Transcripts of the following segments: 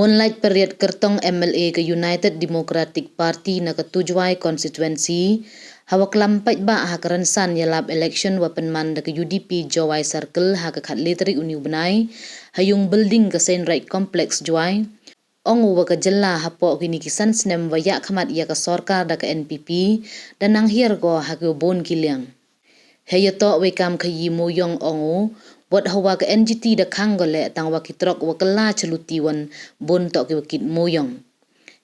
Moonlight period kertong MLA ke United Democratic Party na ketujuai constituency hawa kelampait ba ha kerensan yalap election wapen man da ke UDP Jowai Circle ha ke khat leteri uni benai hayung building ke Saint Right Complex Jowai ongu wa ke jela ha po kini kisan snem wa ya khamat ya ke sorkar da ke NPP dan nang hier go ha ke bon kiliang heyato we kam ke yimo yong ongu buat hawa ke NGT da kanggole tang wa kitrok wa kela celutiwan bon tok ke wakit moyong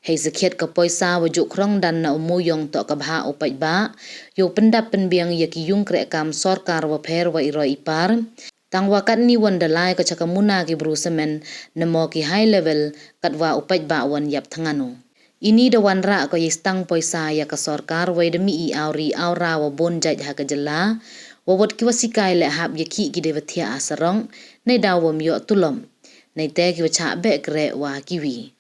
hei zakiat ke poisa wa juk krong dan na moyong tok ke bha upai ba yo pendap penbiang ya ki yung krek kam sorkar wa pher wa iro ipar tang wa kat ni wan dalai ke cakamuna ki brusemen nemo ki high level kat wa upai ba wan yap thangano ini da wan ra ko yistang poisa ya ke sorkar wa demi i auri aura wa bon jaj ha ke jela wawat ki wasikai le hab ya ki devatia asarong nei dawom yo tulom nei te ki wacha be kre wa kiwi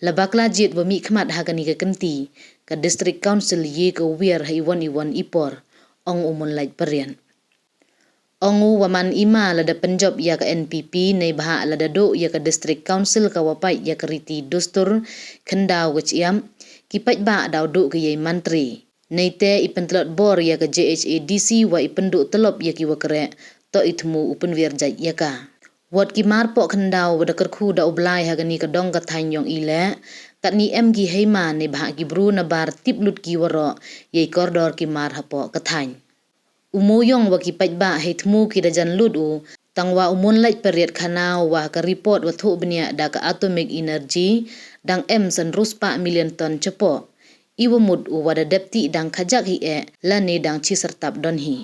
labakla jit wa mi khmat hagani ke kenti ka district council ye ko wir haiwan iwan ipor ong umon lait perian ongu waman ima lada penjob ya ka NPP nei baha lada do ya ka district council ka wapai ya ka riti dustur kendau weciam ki pai ba daw do ke ye mantri Neite ipentelot bor ya ke JHADC wa ipenduk telop ya ki wakere to itmu upen wirjai ya ka. Wat ki marpok kendau wada kerku da ublai hagani ke dong kathain yong ile kat ni MG heima ne bahak ki bru na bar tip lut ki waro yai kordor ki mar hapo kathain. Umuyong wa ki pajba heitmu ki da jan lut u tangwa umun lait period khanau wa ka report wa thu benia da ka atomic energy dang M ruspa million ton cepo. Iwa mud u wada depti dang kajak hi lani dang chi sertap don hi.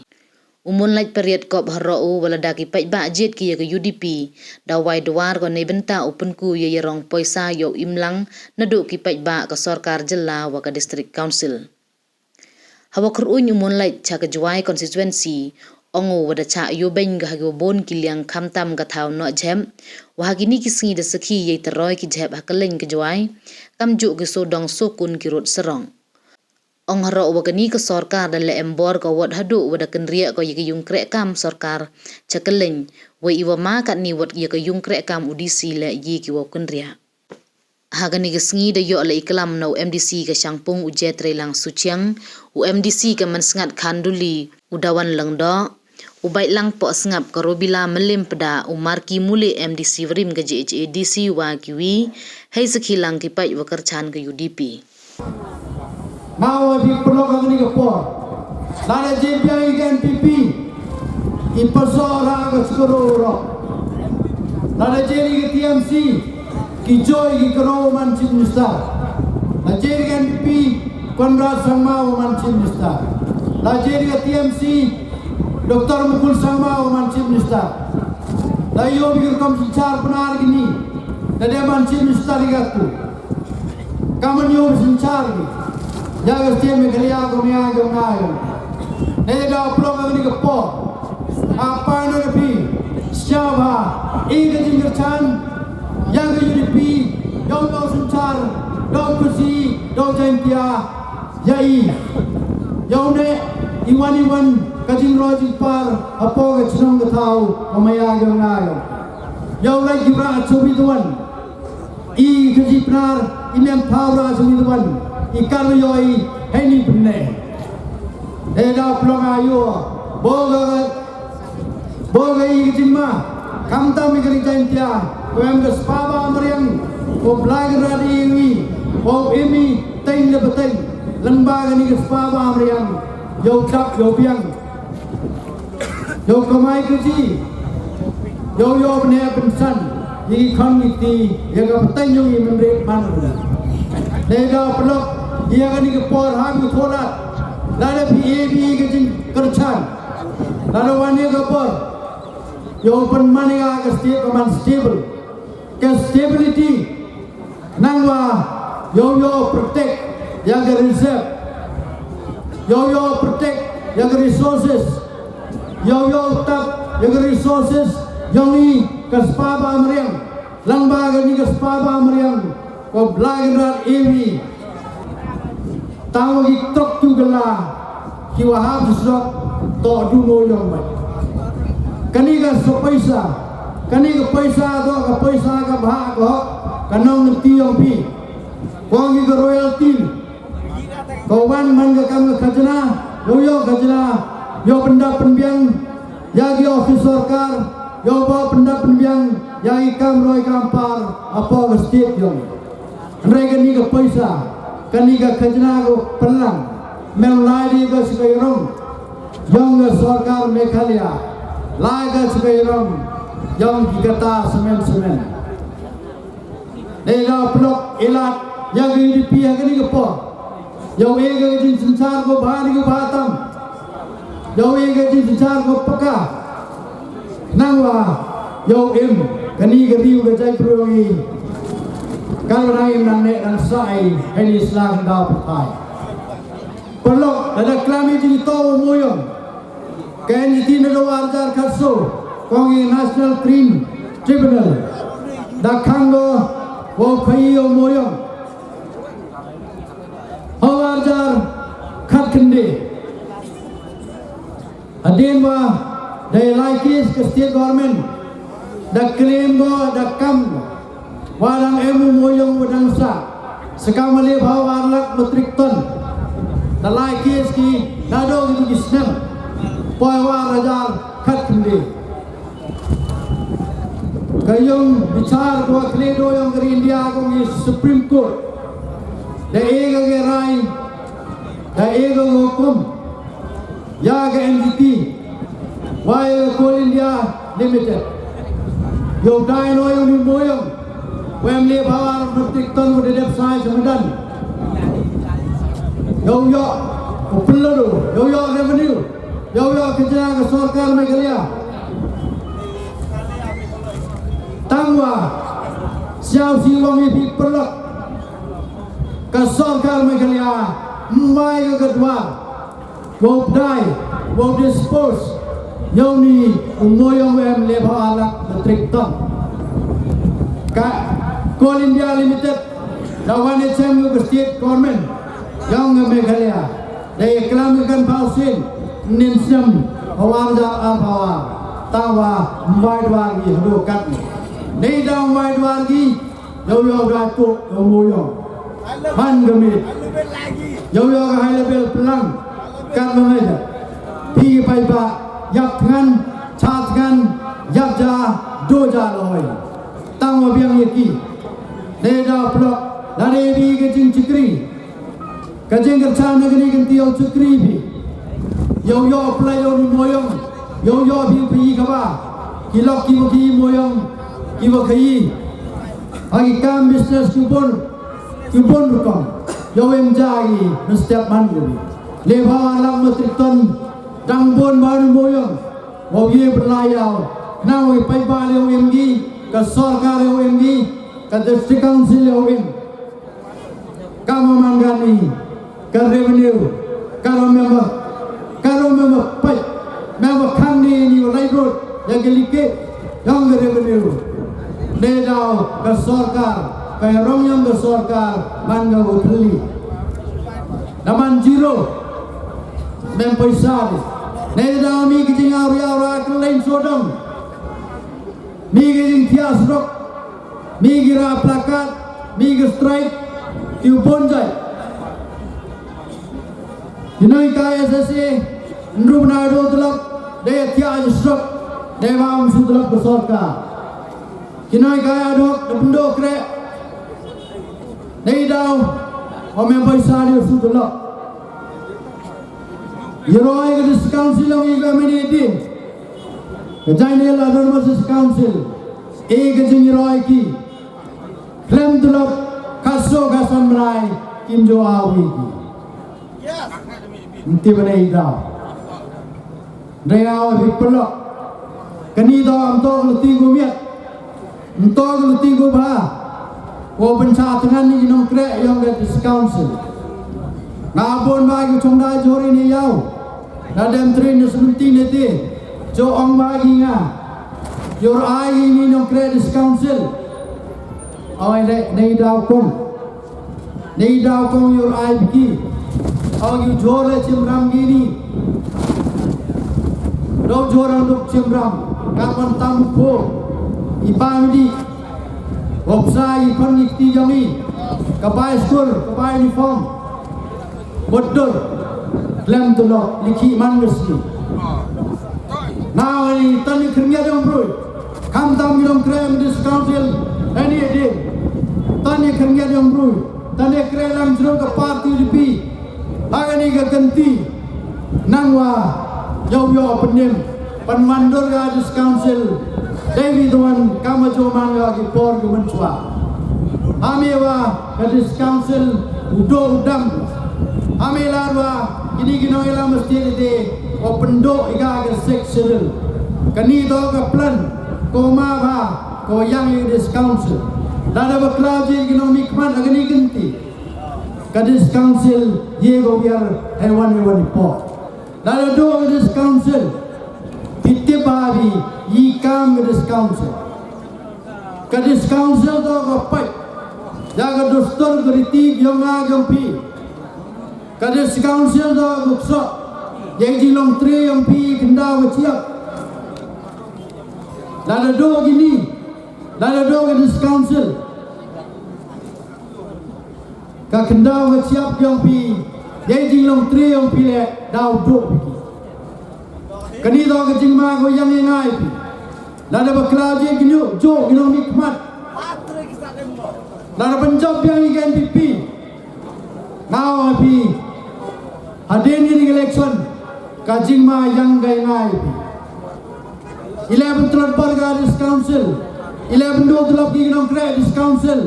Umun lait period kop haro u wala daki pai ba jet ki ya ke UDP da wai duar ko nei benta upun ku ya yerong poisa yo imlang nadu ki pai ba ke sorkar jela wa ke district council. Hawa keruny umun lait cha ke juai constituency ongu wada cha yo beng ga hago bon kiliang kamtam ga thau no jem wa hagini kisngi de sakhi ye teroi ki jeb hakeleng ke juai kamju ke sodong sokun ki rot serong ong haro wa gani ke sorkar dan le embor ko wat hadu wada kenria ko ye ke yung krek kam sorkar chakeleng wa iwa ma kat ni wat ye ke yung krek kam udisi le ye ki wa kenria hagani kisngi de yo le iklam no MDC ke sangpung uje trelang suchiang u MDC ke mansngat khanduli udawan lengdo ubai lang po sngap karobila melim pada umar ki mule MDC vrim ke JHADC wa kiwi hei sekhilang ki pai wa kerchan ke UDP mau bi program ni ke por lare JPI ke NPP i persora ke skoro lare jeri ke TMC ki joy ki kroman chief minister la jeri ke NPP Konrad Sangma man chief minister la jeri ke TMC Dr. Mukul Sangma man chief minister la yo bi kom sincar penar gini dade man chief minister ligatu kaman yo sincar gi jaga stem megalia ko mea go ngayo ne da program ni ko po apa no bi syaba ige jingir chan yang UDP dong do sincar dong kursi dong jaintia yai yaune iwan kajing roji par apo ke chnong ke thau omaya ge ngayo yau lai gibra chobi tuan I kaji pnar imem thawra chobi tuan I kar yoi heni pne de da plonga yo boga I jimma kamta mi kari jaintia em ge spaba amriang o blag radi wi o emi tain le batai lembaga ni ge spaba amriang yo kap yo piang yo kamai kuji yo bne pensan I community ya ga patai yo I membre man le ga plok ya ga ni ke por ha mi thola la le PAB ke jin kerchan la le wani ga por yo pen mani ga stable ke stability nangwa yo protect ya ga reserve yo protect ya ga resources yo tap yang resources yang ni kaspaba meriang lambaga ni kaspaba meriang ko blagrat ewi tawo tok tugala ki wahab sok to dumo yang mai kani ga so paisa kani ga paisa do ga paisa ga bha ko kanong ngerti yang pi wangi ke royalty kawan man ke kam khajna yo khajna yo benda penbiang yagi office sarkar yo ba benda penbiang yagi kam roy kampar apa ke state yo mereka ni ke paisa kani ke khajna ko pelang mem lai di ke sekarang yang ke sarkar Meghalaya lai ke sekarang yang dikata semen Nela pelok elat yang ini pihak ini kepo, yang ega jin sensar ko bahari ko batam, yang ega jin sensar ko peka, nangwa yang kani kari ko jai progi, kalau naik nane dan sai ini selang dah berkai. Pelok ada klami jin tahu moyong, kan jiti nado arjar kaso, kongi National Crime Tribunal, dah kanggo wo khayo moyong hawarjar khat khande ademba dai laikis ke state government da claim go da kam walang emu moyong wadang sa sekamale bhawarlak metrik ton da laikis ki dado gitu gisnem poi warajar khat khande kayong bicar dua kledo yang dari India ko ni Supreme Court da ega ke rai da ega hukum ya ke NGT why Coal India Limited yo dai no yo ni moyong wem le bawar bertik ton mo de sai semedan yo pelado yo revenue yo kerja ke sarkar Meghalaya tangwa siap siwang ipi pelak ke sarkar Meghalaya mai ke kedua wop dai wop dispose yang ni umoyong wem leba alak metrik ton ka Coal India Limited lawan HM ke state government yang ke Meghalaya dari kelamikan pausin ninsyam hawarja abawa tawa mai dwagi hadukat ni Nei dang mai dwargi yo datuk yo moyong man gemit yo ga high level pelang kan mengaja pi pai ba yak ngan chat ngan yak ja do ja loi tang wa biang yaki nei da plok lare bi ke jing chikri ka jing kerja negeri kan tiau chikri bi yo play yo moyong yo bi ka ba kilok ki moyong ibu kaya, agi kam business kupon rukam, jawem jagi setiap minggu. Lepas alam metrik ton, dangbon baru moyong, wajib berlayar. Nawi pai balik OMG, ke sarkar OMG, ke district council OMG. Kamu manggani, ke revenue, kalau memang pai, memang kami ni rail road, yang kelike, yang revenue. Nedau ke sarkar kaya rong yang ke sarkar man ga utli naman jiro mem paisa nedau mi kijing aura lain sodong mi kijing tias rok mi gira plakat mi strike tiu bonjai dinoi kaya sese ndru nado tulak de tias rok dewa sudlak ke sarkar kinai kaya dok dependo kre nei dau ome paisa dia sudlah yeroi ke district council ngi community ke jainel autonomous council ke jingroi ki klem tulap kaso gasan mrai kimjo awi ki inti benai dau dau dipelok kani dau am to leti gumiat Entah kalau tiga bah, kau pencaturan ni nong krek yang dari council. Ngabon bagi congda jori ni yau, nadem train sementing neti, jo ong bagi nga, your eye ni nong krek council. Awai nei dau kong your eye biki, awai you jor le cimram gini, do jorang duk cimram, kapan tamu ko. Ibang di Opsai ikon ikti jami, kapai skur, kapai uniform, bodoh, lem tulok, liki man mesti. Now ini tani kerja dong bro, kam tam dong krem dis council, any day, tani kerja dong bro, tani krem lam jeruk ke parti UDP, agani ke ganti, nangwa, jauh penim, penmandur ke dis council. David Wan kamajo manga ki por ki menchwa amewa kadis council udo udam amelarwa kini kino ila mesti de opendo iga ke section kani do ka plan ko ma ba ko yang this council dada bakla ji kino mikman agani ganti kadis council ye go biar hewan por dada do this council Babi, ye come with this council. Kadis council to kapai, jaga dostor beriti yang agam pi. Kadis council to gukso, yang jilong tri yang pi kenda wajib. Lada do gini, lada do kadis council. Ka kenda wajib yang pi, yang jilong tri yang pi le dau do pi. Kani do ke jingma ko yang ngai pi lada bakla je ginu jo ginu mikmat lada penjob yang ikan pipi now api haden ni election ka jingma yang ngai pi 11 third Burgers Council 11 do tulap ki ginu Credit Council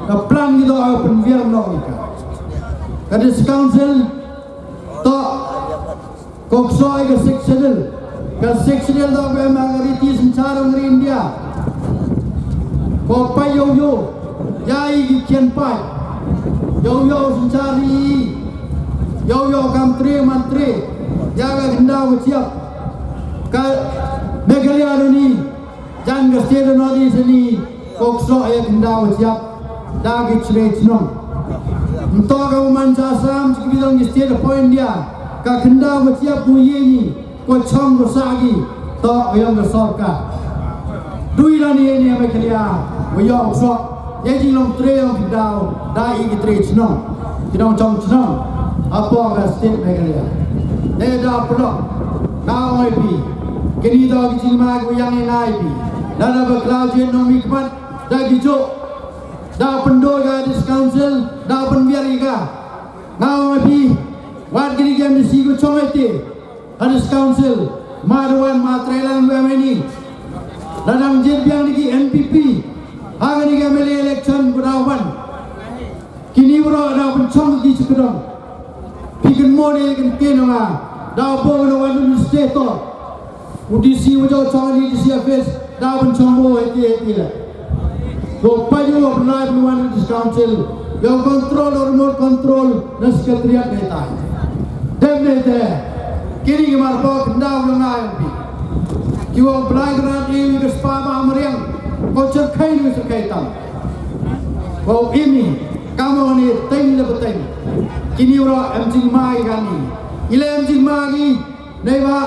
the plan gitu open biar no Credit Council to Koksoi ke sectional do be magariti sencara ngri India ko payo yai gi kian pai yo sencari yo kam mantri jaga gendau siap ka Meghalaya ni jang state nodi sini Koksoi gendau siap dagi chnongento ka manca sam bidang state point dia ka kenda wajib buye ni ko chong ko sagi to yang sorka dui lani ni ame klia wayo so ye ji long tre yang dau dai ki tre chno kidong chong chno apo ga state Meghalaya ne da pro na oi pi kini do ki jilma ko yang nai pi dala ba cloud economic mat da ki jo da pendor ga dis council da penbiar ga na oi pi Wat gini game di sigo comete Hadis Council Marwan Matrelan Wemeni Dadang Jetbiang di NPP Hagani game election berawan Kini bro ada pencong di sekedong Pikan model kan kenanga Dah bong na wadu di state Udisi wajau cong di CFS Dah pencong bo heti lah Go payo berlai penuan di Council Yang kontrol or remote control dan sekretariat netai Demnete, kini kemar bawa kendau yang lain pi. Kiwa pelajaran ini ke sepama meriang, kau cerkai ni cerkai tam. Kau ini, kamu ni teng le beteng. Kini orang emcing mai kami. Ile emcing mai neva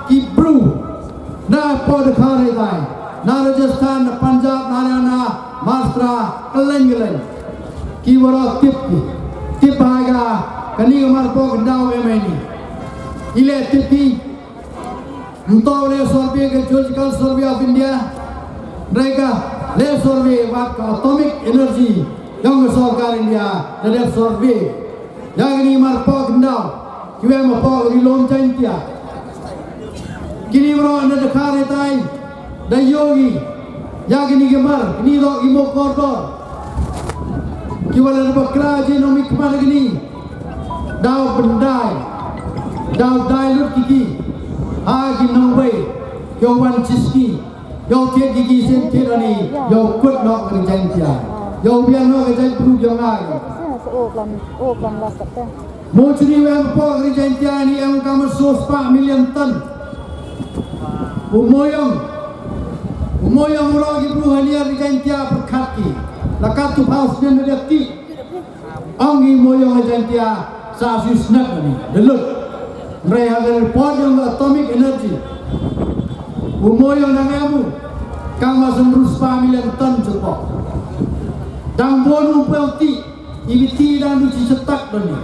kibru, na pod khare dai. Na Rajasthan, na Punjab, na Haryana, Maharashtra, keleng. Kiwa tip haga. Kani kemar po kendau emeni. Ile tipi entau le survey ke Geological Survey of India. Mereka le survey wat atomic energy yang sarkar India le survey. Yang ini mar po kendau. Kiwe ma po rilom chantia. Kini bro anda dekhare tai da yogi. Yang ini kemar ini do imo kordo. Kiwe le bakra je nomik kemar gini. Dau bendai, dau lut gigi, agi nangway, yo wan ciski, yo tiet gigi sentirani, yo kut nok kerjaan dia, yo biar nok kerjaan perlu jangan. Muncul yang pok kerjaan dia ni yang kamu 4 million ton. Umoyong lagi perlu hanya kerjaan dia berkaki, lakat tu paus dan berkaki. Anggi moyong kerjaan dia. Safi snap ni, delut. Mereka ada report yang atomic energy. Umoy yang nangamu, kang masam 4 million ton cepat. dang bonu pelti ibiti dan luci cetak doni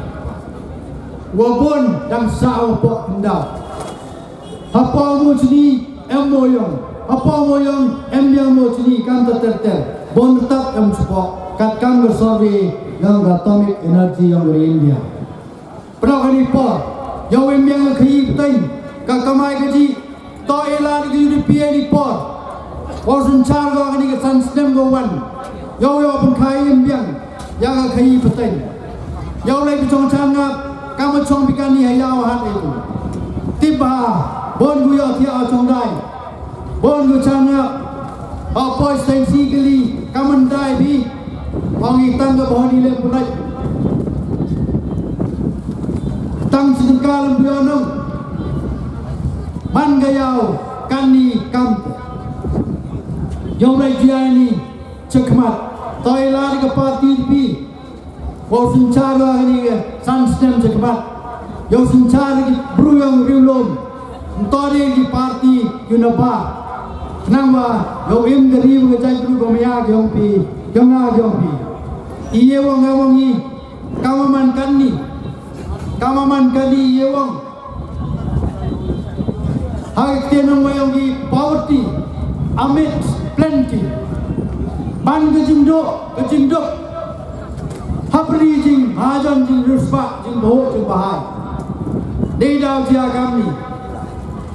wabon dang sao pok hendau apa mo sini emoyong apa moyong yang mo sini kan terter bon tetap em support kat kan bersorry yang atomic energy yang dari India pernah kali po yang yang khayi tain ka kamai gaji to ela di UDP ni po wasun char go kani ka san stem go wan yo pun khai yang khayi tain yo lai bi chong chang ngap kam chong bi kan ni hayao hat itu tiba bon gu yo thia chong dai bon gu chang ngap apa sensi kali kam dai bi Wangi tangga bahani le punai tang sedengkal bionong man gayau kani kam yomai jiani cekmat toilar ke parti pi wasun cara ni ke sanstem cekmat yo sun cara ki bruyong riulom ntore ki parti yunapa nangwa yo im gari ke jai bru gomya gyongpi Jangan jompi, iye wong ngawangi, kamaman kani iye wong. Hai tenong wayongi poverty, amid plenty. Ban kejimdok, hapri jing, hajan jing ruspa jing boh jing bahai. Dei dia kami,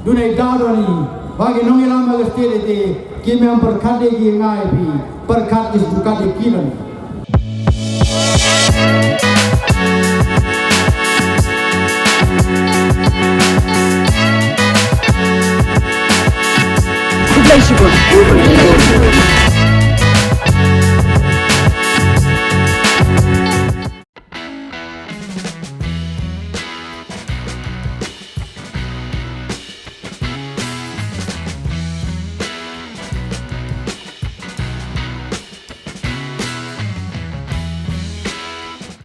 dunai darani, bagi nongilam agasteri te, kimi am perkade ki ngai pi. Perkat is bukan dikiran. Flexible.